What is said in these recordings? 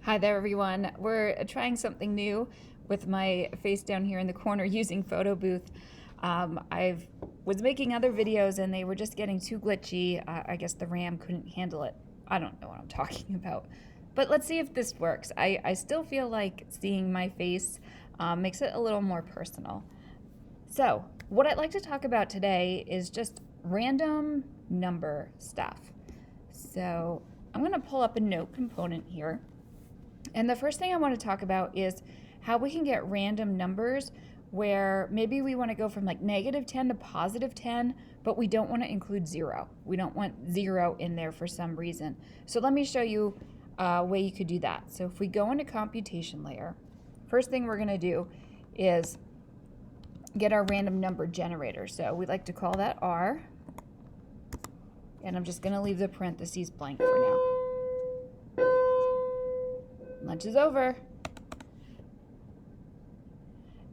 Hi there, everyone. We're trying something new with my face down here in the corner using Photo Booth. I was making other videos and they were just getting too glitchy. I guess the RAM couldn't handle it. I don't know what I'm talking about. But let's see if this works. I still feel like seeing my face makes it a little more personal. So, what I'd like to talk about today is just random number stuff. So, I'm going to pull up a note component here. And the first thing I want to talk about is how we can get random numbers where maybe we want to go from like -10 to +10, but we don't want to include 0. We don't want 0 in there for some reason. So let me show you a way you could do that. So if we go into computation layer, first thing we're going to do is get our random number generator. So we like to call that R. And I'm just going to leave the parentheses blank for now. Lunch is over.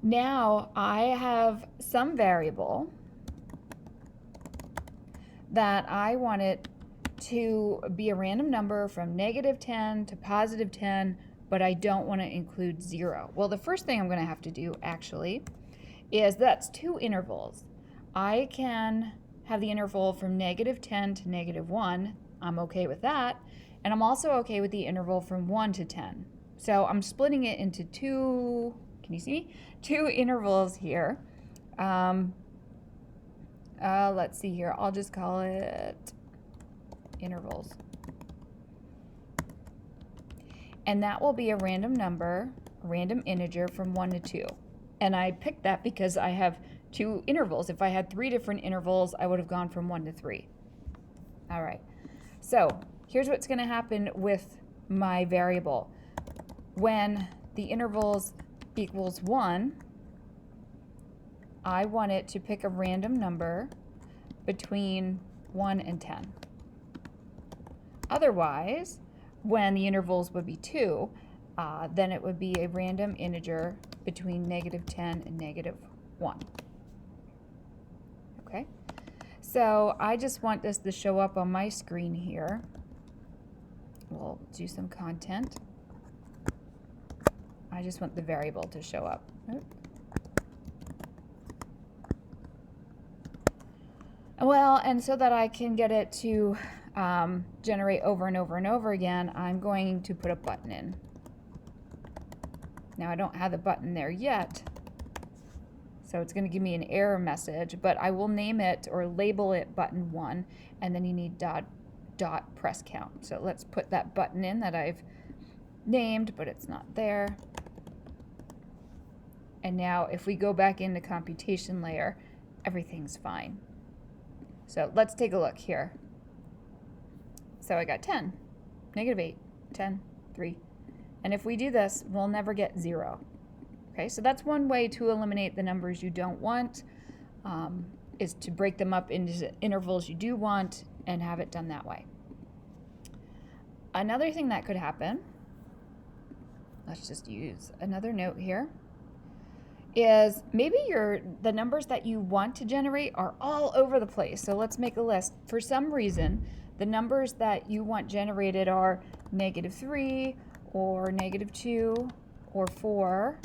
Now I have some variable that I want it to be a random number from -10 to +10, but I don't want to include 0. Well, the first thing I'm going to have to do actually is that's 2 intervals. I can have the interval from -10 to -1. I'm okay with that. And I'm also okay with the interval from 1 to 10. So I'm splitting it into two, can you see me? 2 intervals here. Let's see here. I'll just call it intervals. And that will be a random number, a random integer from 1 to 2. And I picked that because I have 2 intervals. If I had 3 different intervals, I would have gone from 1 to 3. All right. So here's what's going to happen with my variable. When the intervals equals 1, I want it to pick a random number between 1 and 10. Otherwise, when the intervals would be 2, then it would be a random integer between -10 and -1. Okay? So I just want this to show up on my screen here. We'll do some content. I just want the variable to show up. Well, and so that I can get it to generate over and over and over again, I'm going to put a button in. Now I don't have the button there yet, so it's going to give me an error message, but I will name it or label it button 1, and then you need dot press count. So let's put that button in that I've named, but it's not there. And now if we go back into computation layer, everything's fine. So let's take a look here. So I got 10, -8, 10, 3. And if we do this, we'll never get 0. Okay, so that's one way to eliminate the numbers you don't want, is to break them up into intervals you do want and have it done that way. Another thing that could happen, let's just use another note here, is maybe the numbers that you want to generate are all over the place. So let's make a list. For some reason, the numbers that you want generated are -3 or -2 or 4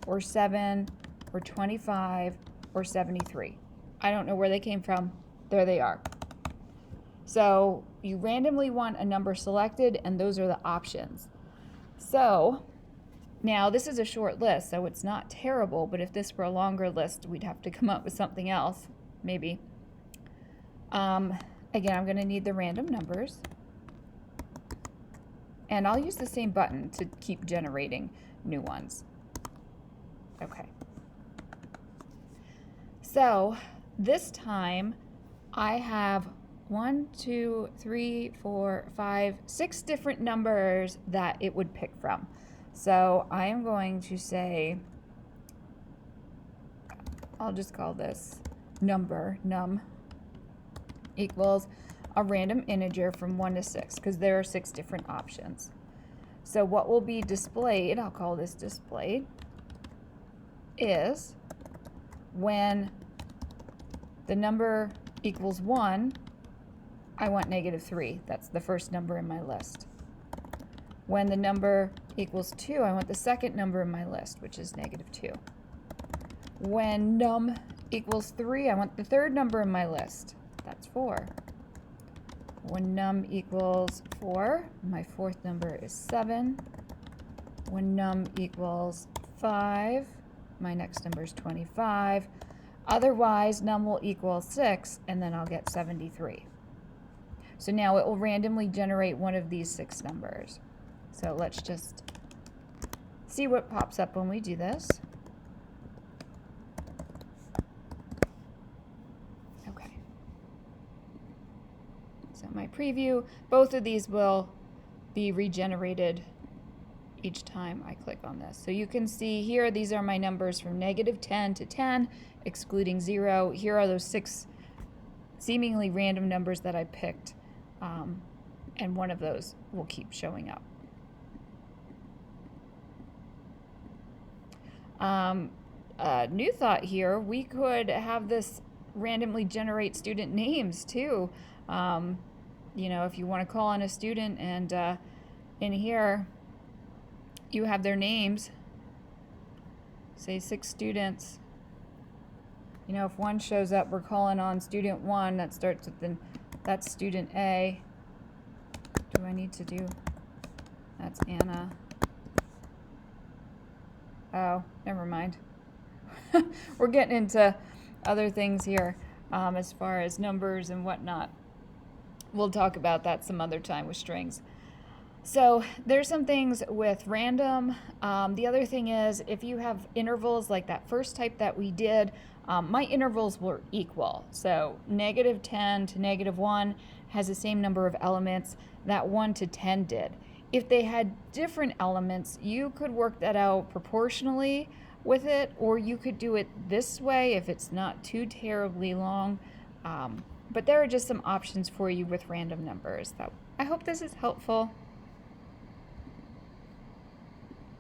or 7 or 25 or 73. I don't know where they came from. There they are. So you randomly want a number selected, and those are the options. So now this is a short list, so it's not terrible, but if this were a longer list, we'd have to come up with something else, maybe. Again, I'm going to need the random numbers. And I'll use the same button to keep generating new ones. Okay. So this time I have 1, 2, 3, 4, 5, 6 different numbers that it would pick from. So I am going to say, I'll just call this number, num, equals a random integer from 1 to 6, because there are 6 different options. So what will be displayed, I'll call this displayed, is when the number equals 1, I want -3. That's the first number in my list. When the number equals 2, I want the second number in my list, which is -2. When num equals 3, I want the third number in my list. That's 4. When num equals 4, my fourth number is 7. When num equals 5, my next number is 25. Otherwise, num will equal 6, and then I'll get 73. So now it will randomly generate one of these 6 numbers. So let's just see what pops up when we do this. Okay. So my preview, both of these will be regenerated each time I click on this. So you can see here, these are my numbers from -10 to 10, excluding 0. Here are those 6 seemingly random numbers that I picked, and one of those will keep showing up. New thought here, we could have this randomly generate student names too. You know, if you want to call on a student and in here you have their names, say 6 students. You know, if one shows up, we're calling on student 1 that starts with that's student A. Do I need to do, that's Anna. Oh, never mind. We're getting into other things here as far as numbers and whatnot. We'll talk about that some other time with strings. So there's some things with random. The other thing is, if you have intervals like that first type that we did, my intervals were equal. So -10 to -1 has the same number of elements that 1 to 10 did. If they had different elements, you could work that out proportionally with it, or you could do it this way if it's not too terribly long. But there are just some options for you with random numbers. I hope this is helpful.